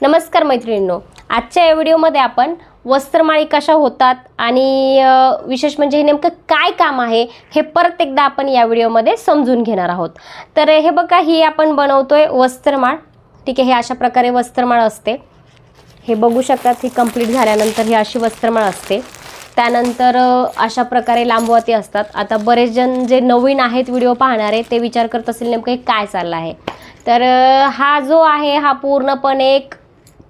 नमस्कार मैत्रिणींनो, आजच्या या व्हिडिओमध्ये आपण वस्त्रमाळी कशा होतात आणि विशेष म्हणजे हे नेमकं काय काम आहे हे परत एकदा आपण या व्हिडिओमध्ये समजून घेणार आहोत। तर हे बघा, ही आपण बनवतोय वस्त्रमाळ। ठीक आहे, हे अशा प्रकारे वस्त्रमाळ असते। हे बघू शकतात, ही कंप्लीट झाल्यानंतर ही अशी वस्त्रमाळ असते। त्यानंतर अशा प्रकारे लांबवाती असतात। आता बरेच जण जे नवीन आहेत व्हिडिओ पाहणारे ते विचार करत असतील नेमकं हे काय चाललं आहे। तर हा जो आहे हा पूर्णपणे एक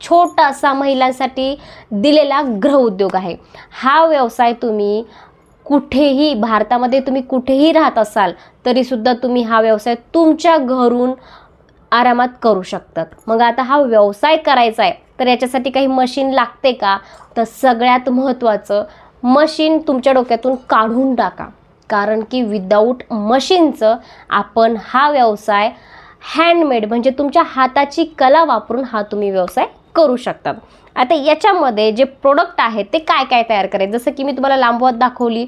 छोटासा महिलांसाठी दिलेला गृहउद्योग आहे। हा व्यवसाय तुम्ही कुठेही भारतामध्ये तुम्ही कुठेही राहत असाल तरी सुद्धा तुम्ही हा व्यवसाय तुमच्या घरून आरामात करू शकतात। मग आता हा व्यवसाय करायचा आहे तर याच्यासाठी काही मशीन लागते का? तर सगळ्यात महत्त्वाचं, मशीन तुमच्या डोक्यातून काढून टाका, कारण की विदाऊट मशीनचं आपण हा व्यवसाय हँडमेड म्हणजे तुमच्या हाताची कला वापरून हा तुम्ही व्यवसाय करू शकतात। आता याच्यामध्ये जे प्रोडक्ट आहेत ते काय काय तयार करायचे, जसं की मी तुम्हाला लांबवात दाखवली,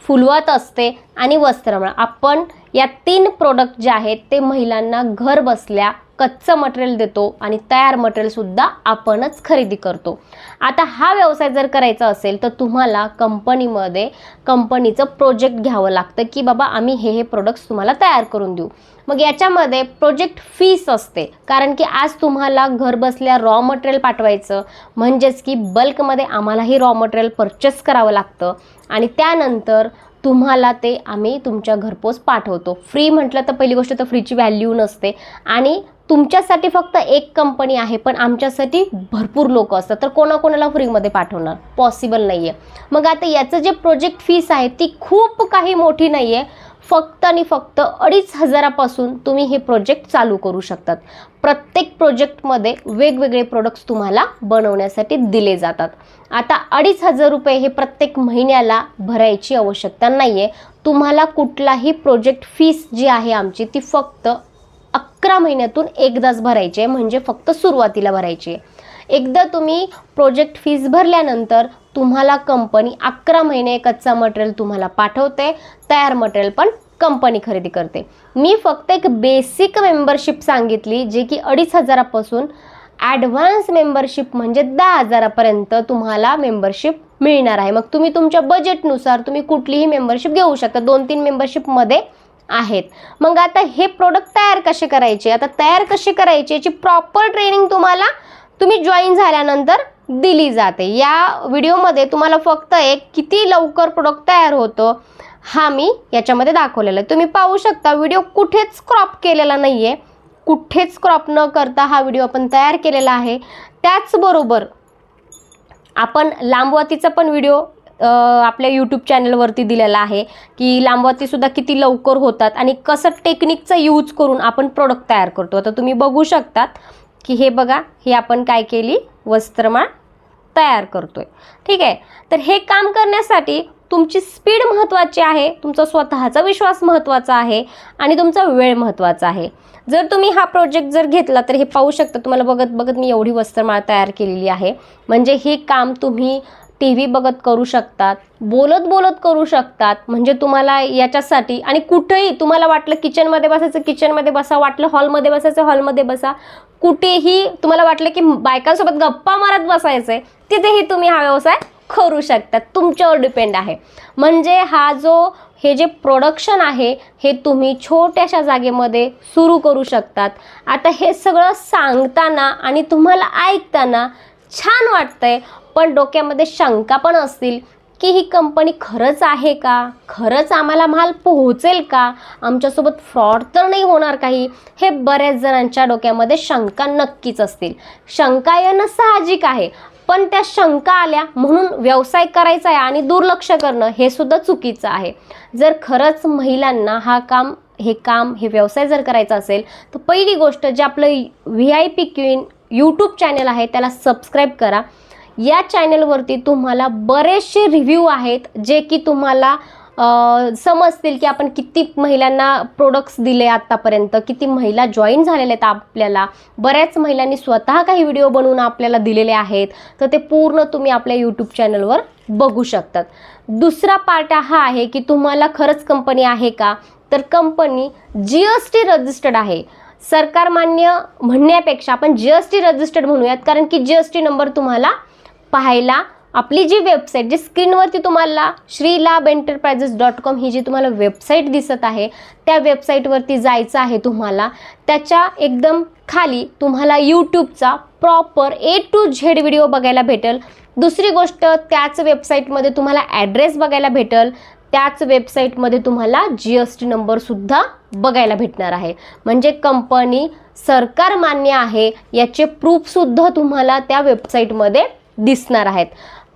फुलवात असते आणि वस्त्रमाळ। आपण या 3 प्रोडक्ट जे आहेत ते महिलांना घर बसल्या कच्चं मटेरियल देतो आणि तयार मटेरियल सुद्धा आपणच खरेदी करतो। आता हा व्यवसाय जर करायचा असेल तर तुम्हाला कंपनीमध्ये कंपनीचं प्रोजेक्ट घ्यावं लागतं की बाबा आम्ही हे प्रोडक्ट्स तुम्हाला तयार करून देऊ। मग याच्यामध्ये प्रोजेक्ट फीस असते, कारण की आज तुम्हाला घर बसल्या रॉ मटेरियल पाठवायचं म्हणजेच की बल्कमध्ये आम्हालाही रॉ मटेरियल परचेस करावं लागतं आणि त्यानंतर तुम्हाला ते आम्ही तुमच्या घरपोच पाठवतो। फ्री म्हटलं तर पहिली गोष्ट तर फ्रीची व्हॅल्यू नसते आणि तुमच्यासाठी फक्त एक कंपनी आहे, पण आमच्यासाठी भरपूर लोक असतात, तर कोणाकोणाला फ्रीमध्ये पाठवणार, पॉसिबल नाही आहे। मग आता याचं जे प्रोजेक्ट फीस आहे ती खूप काही मोठी नाही आहे, फक्त आणि फक्त 2,500 पासून तुम्ही हे प्रोजेक्ट चालू करू शकतात। प्रत्येक प्रोजेक्टमध्ये वेगवेगळे प्रोडक्ट्स तुम्हाला बनवण्यासाठी दिले जातात। आता 2,500 रुपये हे प्रत्येक महिन्याला भरायची आवश्यकता नाही आहे। तुम्हाला कुठलाही प्रोजेक्ट फीस जी आहे आमची ती फक्त 11 महिन्यातून एकदाच भरायची आहे, म्हणजे फक्त सुरुवातीला भरायची आहे। एकदा तुम्ही प्रोजेक्ट फीस भरल्यानंतर तुम्हाला कंपनी 11 महिने कच्चा मटेरियल तुम्हाला पाठवते, तयार मटेरियल पण कंपनी खरेदी करते। मी फक्त एक बेसिक मेंबरशिप सांगितली जे की 2,500 पासून ॲडव्हान्स मेंबरशिप म्हणजे 10,000 पर्यंत तुम्हाला मेंबरशिप मिळणार आहे। मग तुम्ही तुमच्या बजेटनुसार तुम्ही कुठलीही मेंबरशिप घेऊ शकता, 2-3 मेंबरशिपमध्ये आहेत। मग आता हे प्रोडक्ट तयार कसे करायचे, आता तयार कसे करायचे याची प्रॉपर ट्रेनिंग तुम्ही जॉईन झाल्यानंतर दिली जाते। या व्हिडिओमध्ये तुम्हाला फक्त एक किती लवकर प्रोडक्ट तयार होतं हा मी याच्यामध्ये दाखवलेला आहे। तुम्ही पाहू शकता व्हिडिओ कुठेच क्रॉप केलेला नाही आहे, कुठेच क्रॉप न करता हा व्हिडिओ आपण तयार केलेला आहे। त्याचबरोबर आपण लांबवातीचा पण व्हिडिओ आपल्या यूट्यूब चॅनलवरती दिलेला आहे की लांबवातीसुद्धा किती लवकर होतात आणि कसं टेक्निकचा यूज करून आपण प्रोडक्ट तयार करतो। आता तुम्ही बघू शकतात की हे बघा, हे आपण काय केली, वस्त्रमाळ तयार करतोय। ठीक आहे, तर हे काम करण्यासाठी तुमची स्पीड महत्त्वाची आहे, तुमचा स्वतःचा विश्वास महत्त्वाचा आहे आणि तुमचा वेळ महत्त्वाचा आहे। जर तुम्ही हा प्रोजेक्ट जर घेतला तर हे पाहू शकता, तुम्हाला बघत बघत मी एवढी वस्त्रमाळ तयार केलेली आहे। म्हणजे हे काम तुम्ही TV बघत करू शकतात, बोलत बोलत करू शकतात। म्हणजे तुम्हाला याच्यासाठी आणि कुठेही तुम्हाला वाटलं किचनमध्ये बसायचं किचनमध्ये बसा, वाटलं हॉलमध्ये बसायचं हॉलमध्ये बसा, कुठेही तुम्हाला वाटलं की बायकांसोबत गप्पा मारत बसायचं आहे तिथेही तुम्ही हा व्यवसाय करू शकतात, तुमच्यावर डिपेंड आहे। म्हणजे हे जे प्रोडक्शन आहे हे तुम्ही छोट्याशा जागेमध्ये सुरू करू शकतात। आता हे सगळं सांगताना आणि तुम्हाला ऐकताना छान वाटतंय, पण डोक्यामध्ये शंका पण असतील की ही कंपनी खरंच आहे का, खरंच आम्हाला माल पोहोचेल का, आमच्यासोबत फ्रॉड तर नाही होणार काही, हे बऱ्याच जणांच्या डोक्यामध्ये शंका नक्कीच असतील। शंका येणं साहजिक आहे, पण त्या शंका आल्या म्हणून व्यवसाय करायचा आहे आणि दुर्लक्ष करणं हे सुद्धा चुकीचं आहे। जर खरंच महिलांना हे व्यवसाय जर करायचा असेल तर पहिली गोष्ट जे आपलं VIP क्वीन यूट्यूब चॅनल आहे त्याला सबस्क्राईब करा। या चॅनलवरती तुम्हाला बरेचसे रिव्ह्यू आहेत जे की तुम्हाला समजतील की आपण किती महिलांना प्रोडक्ट्स दिले आतापर्यंत, किती महिला जॉईन झालेल्या आहेत आपल्याला। बऱ्याच महिलांनी स्वतः काही व्हिडिओ बनवून आपल्याला दिलेले आहेत, तर ते पूर्ण तुम्ही आपल्या यूट्यूब चॅनलवर बघू शकतात। दुसरा पार्ट हा आहे की तुम्हाला खरंच कंपनी आहे का, तर कंपनी GST रजिस्टर्ड आहे। सरकार मान्य म्हणण्यापेक्षा आपण GST रजिस्टर्ड म्हणूयात, कारण की GST नंबर तुम्हाला पाहायला आपली जी वेबसाईट, जी स्क्रीनवरती तुम्हाला srilabhenterprises.com ही जी तुम्हाला वेबसाईट दिसत आहे, त्या वेबसाईटवरती जायचं आहे तुम्हाला. त्याच्या एकदम खाली तुम्हाला यूट्यूबचा proper A to Z video बघायला भेटेल. दुसरी गोष्ट, त्याच वेबसाईटमध्ये तुम्हाला ॲड्रेस बघायला भेटेल. त्याच वेबसाईटमध्ये तुम्हाला GST नंबरसुद्धा बघायला भेटणार आहे. म्हणजे कंपनी सरकार मान्य आहे याचे प्रूफसुद्धा तुम्हाला त्या वेबसाईटमध्ये दिसणार आहेत.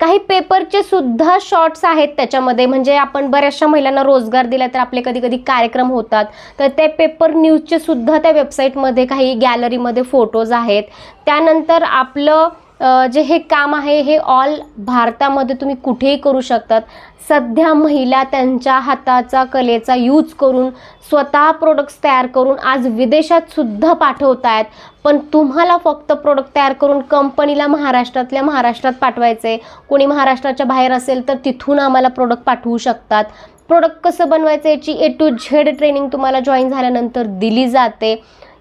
काही पेपरचे सुद्धा शॉर्ट्स आहेत त्याच्यामध्ये. म्हणजे आपण बऱ्याचशा महिलांना रोजगार दिला तर आपले कधी कधी कार्यक्रम होतात, तर ते पेपर न्यूजचे सुद्धा त्या वेबसाईटमध्ये काही गॅलरीमध्ये फोटोज आहेत. त्यानंतर आपलं जे हे काम आहे हे ऑल भारतामध्ये तुम्ही कुठेही करू शकतात. सध्या महिला त्यांच्या हाताचा कलेचा यूज करून स्वतः प्रोडक्ट्स तयार करून आज विदेशात सुद्धा पाठवत आहेत. पण तुम्हाला फक्त प्रोडक्ट तयार करून कंपनीला महाराष्ट्रात पाठवायचे. कोणी महाराष्ट्राच्या बाहेर असेल तर तिथून आम्हाला प्रोडक्ट पाठवू शकतात. प्रोडक्ट कसं बनवायचं याची A to Z ट्रेनिंग तुम्हाला जॉईन झाल्यानंतर दिली जाते.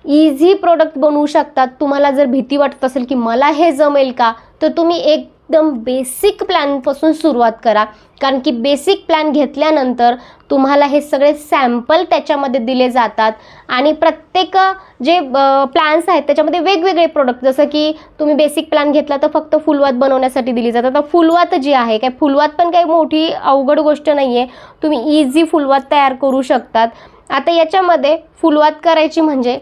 इझी प्रोडक्ट बनवू शकतात. तुम्हाला जर भीती वाटत असेल की मला हे जमेल का, तर तुम्ही एकदम बेसिक प्लॅनपासून सुरुवात करा. कारण की बेसिक प्लॅन घेतल्यानंतर तुम्हाला हे सगळे सॅम्पल त्याच्यामध्ये दिले जातात आणि प्रत्येक जे प्लॅन्स आहेत त्याच्यामध्ये वेगवेगळे प्रोडक्ट, जसं की तुम्ही बेसिक प्लॅन घेतला तर फक्त फुलवात बनवण्यासाठी दिली जातात. तर फुलवात जी आहे, काय फुलवात पण काही मोठी अवघड गोष्ट नाही आहे. तुम्ही इझी फुलवात तयार करू शकतात. आता याच्यामध्ये फुलवात करायची म्हणजे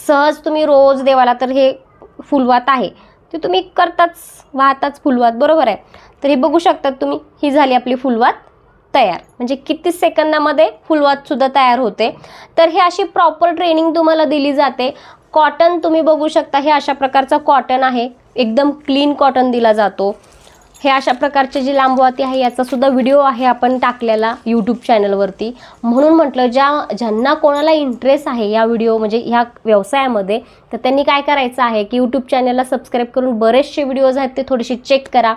सहज तुम्ही रोज देवाला तर हे फुलवात आहे ते तुम्ही करताच, वाहताच फुलवात, बरोबर आहे. तर हे बघू शकतात तुम्ही, ही झाली आपली फुलवात तयार. म्हणजे किती सेकंदामध्ये फुलवातसुद्धा तयार होते. तर हे अशी प्रॉपर ट्रेनिंग तुम्हाला दिली जाते. कॉटन तुम्ही बघू शकता, हे अशा प्रकारचा कॉटन आहे, एकदम क्लीन कॉटन दिला जातो. हे अशा प्रकारचे जी लांबवाती आहे याचासुद्धा व्हिडिओ आहे आपण टाकलेला यूट्यूब चॅनलवरती. म्हणून म्हटलं ज्यांना कोणाला इंटरेस्ट आहे या व्हिडिओ म्हणजे ह्या व्यवसायामध्ये, तर त्यांनी काय करायचं आहे की यूट्यूब चॅनलला सबस्क्राईब करून बरेचसे व्हिडिओज आहेत ते थोडेसे चेक करा.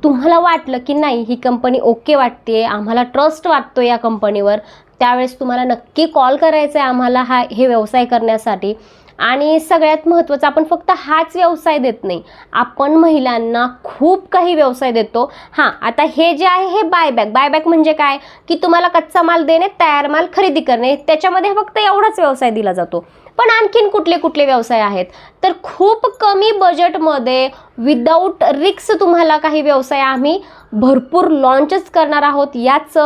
तुम्हाला वाटलं की नाही ही कंपनी ओके वाटते, आम्हाला ट्रस्ट वाटतो या कंपनीवर, त्यावेळेस तुम्हाला नक्की कॉल करायचा आहे आम्हाला हे व्यवसाय करण्यासाठी. आणि सगळ्यात महत्त्वाचं, आपण फक्त हाच व्यवसाय देत नाही, आपण महिलांना खूप काही व्यवसाय देतो. हां, आता हे जे आहे हे बायबॅक म्हणजे काय की तुम्हाला कच्चा माल देणे, तयार माल खरेदी करणे, त्याच्यामध्ये फक्त एवढाच व्यवसाय दिला जातो. पण आणखीन कुठले व्यवसाय आहेत, तर खूप कमी बजेटमध्ये विदाऊट रिस्क तुम्हाला काही व्यवसाय आम्ही भरपूर लॉन्चच करणार आहोत याच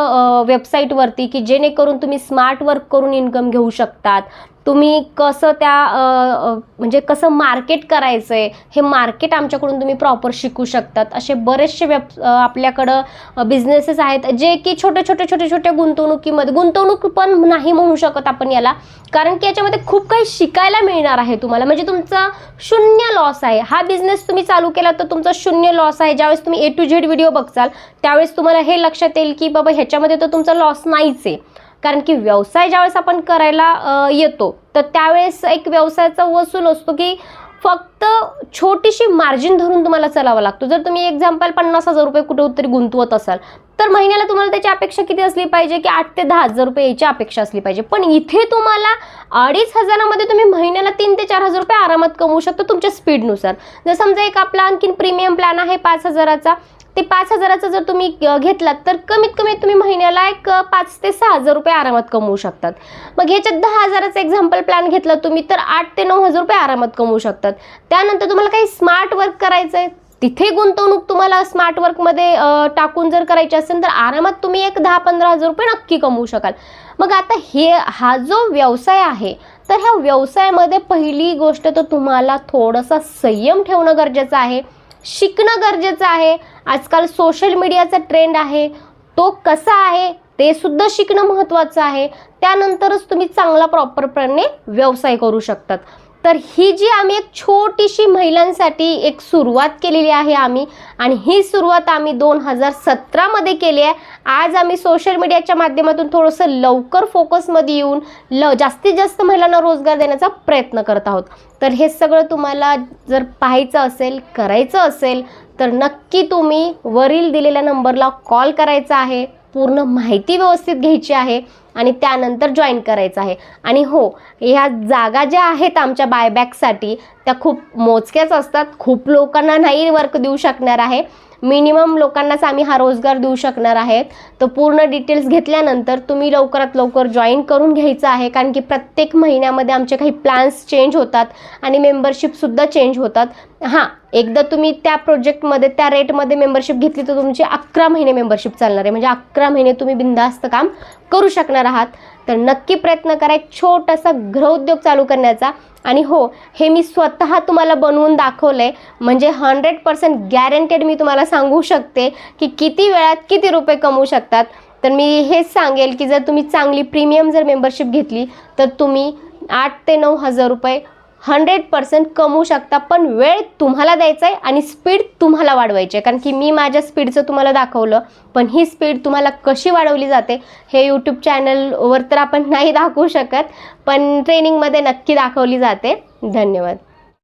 वेबसाईटवरती, की जेणेकरून तुम्ही स्मार्ट वर्क करून इन्कम घेऊ शकतात. तुम्ही कसं म्हणजे कसं मार्केट करायचं आहे हे मार्केट आमच्याकडून तुम्ही प्रॉपर शिकू शकतात. असे बरेचसे आपल्याकडं बिझनेसेस आहेत जे की छोट्या गुंतवणुकीमध्ये, गुंतवणूक पण नाही म्हणू शकत आपण याला, कारण की याच्यामध्ये खूप काही शिकायला मिळणार आहे तुम्हाला. म्हणजे तुमचा 0 लॉस आहे. हा बिझनेस तुम्ही चालू केला तर तुमचा 0 लॉस आहे. ज्यावेळेस तुम्ही A to Z व्हिडिओ बघचाल त्यावेळेस तुम्हाला हे लक्षात येईल की बाबा ह्याच्यामध्ये तर तुमचा लॉस नाहीच आहे. कारण की व्यवसाय ज्यावेळेस आपण करायला येतो तर त्यावेळेस एक व्यवसायाचा वसूल असतो की फक्त छोटीशी मार्जिन धरून तुम्हाला चालावं लागतो. जर तुम्ही एक्झाम्पल 50,000 रुपये कुठेतरी गुंतवत असाल तर महिन्याला तुम्हाला त्याची अपेक्षा किती असली पाहिजे की 8 ते 10,000 रुपये याची अपेक्षा असली पाहिजे. पण इथे तुम्हाला 2,500मध्ये तुम्ही महिन्याला 3 ते 4,000 रुपये आरामात कमवू शकता तुमच्या स्पीडनुसार. जर समजा एक आपला आणखीन प्रीमियम प्लॅन आहे 5,000चा, ते 5,000चा जर तुम्ही घेतलात तर कमीत कमी तुम्ही महिन्याला एक 5 ते 6,000 रुपये आरामात कमवू शकतात. मग ह्याच्यात 10,000चा एक्झाम्पल प्लॅन घेतला तुम्ही तर 8 ते 9,000 रुपये आरामात कमवू शकतात. त्यानंतर तुम्हाला काही स्मार्ट वर्क करायचं आहे, तिथे गुंतवणूक तुम्हाला स्मार्ट वर्कमध्ये टाकून जर करायची असेल तर आरामात तुम्ही एक 10-15,000 रुपये नक्की कमवू शकाल. मग आता हा जो व्यवसाय आहे तर ह्या व्यवसायामध्ये पहिली गोष्ट तर तुम्हाला थोडासा संयम ठेवणं गरजेचं आहे, शिकणं गरजेचं आहे. आजकाल सोशल मीडियाचा ट्रेंड आहे, तो कसा आहे ते सुद्धा शिकणं महत्त्वाचं आहे. त्यानंतरच तुम्ही चांगला प्रॉपरपणे व्यवसाय करू शकतात. तर ही जी आम्ही एक छोटीशी महिलांसाठी एक सुरुवात केलेली आहे आम्ही, आणि ही सुरुवात आम्ही 2017मध्ये केली आहे. आज आम्ही सोशल मीडियाच्या माध्यमातून थोडंसं लवकर फोकसमध्ये येऊन जास्तीत जास्त महिलांना रोजगार देण्याचा प्रयत्न करत आहोत. तर हे सगळं तुम्हाला जर पाहायचं असेल, करायचं असेल तर नक्की तुम्ही वरील दिलेल्या नंबरला कॉल करायचा आहे, पूर्ण माहिती व्यवस्थित घ्यायची आहे. आणि त्यानंतर जॉईन करायचं आहे. आणि हो, ह्या जागा ज्या आहेत आमच्या बायबॅकसाठी त्या खूप मोजक्याच असतात. खूप लोकांना नाही वर्क देऊ शकणार आहे. मिनिमम लोकांनाच आम्ही हा रोजगार देऊ शकणार आहेत. तर पूर्ण डिटेल्स घेतल्यानंतर तुम्ही लवकरात लवकर जॉईन करून घ्यायचं आहे, कारण की प्रत्येक महिन्यामध्ये आमचे काही प्लॅन्स चेंज होतात आणि मेंबरशिपसुद्धा चेंज होतात. हां, एकदा तुम्ही त्या प्रोजेक्टमध्ये त्या रेटमध्ये मेंबरशिप घेतली तर तुमची 11 महिने मेंबरशिप चालणार आहे. म्हणजे 11 महिने तुम्ही बिनधास्त काम करू शकणार आहात. तर नक्की प्रयत्न करा एक छोटासा गृहउद्योग चालू करण्याचा. आणि हो, हे मी स्वतः तुम्हाला बनवून दाखवलं आहे. म्हणजे 100% गॅरंटेड मी तुम्हाला सांगू शकते की किती वेळात किती रुपये कमवू शकतात. तर मी हेच सांगेल की जर तुम्ही चांगली प्रीमियम जर मेंबरशिप घेतली तर तुम्ही 8 ते 9 हजार रुपये 100% कमवू शकता. पण वेळ तुम्हाला द्यायचा आहे आणि स्पीड तुम्हाला वाढवायची आहे. कारण की मी माझ्या स्पीडचं तुम्हाला दाखवलं, पण ही स्पीड तुम्हाला कशी वाढवली जाते हे यूट्यूब चॅनलवर तर आपण नाही दाखवू शकत, पण ट्रेनिंगमध्ये नक्की दाखवली जाते. धन्यवाद.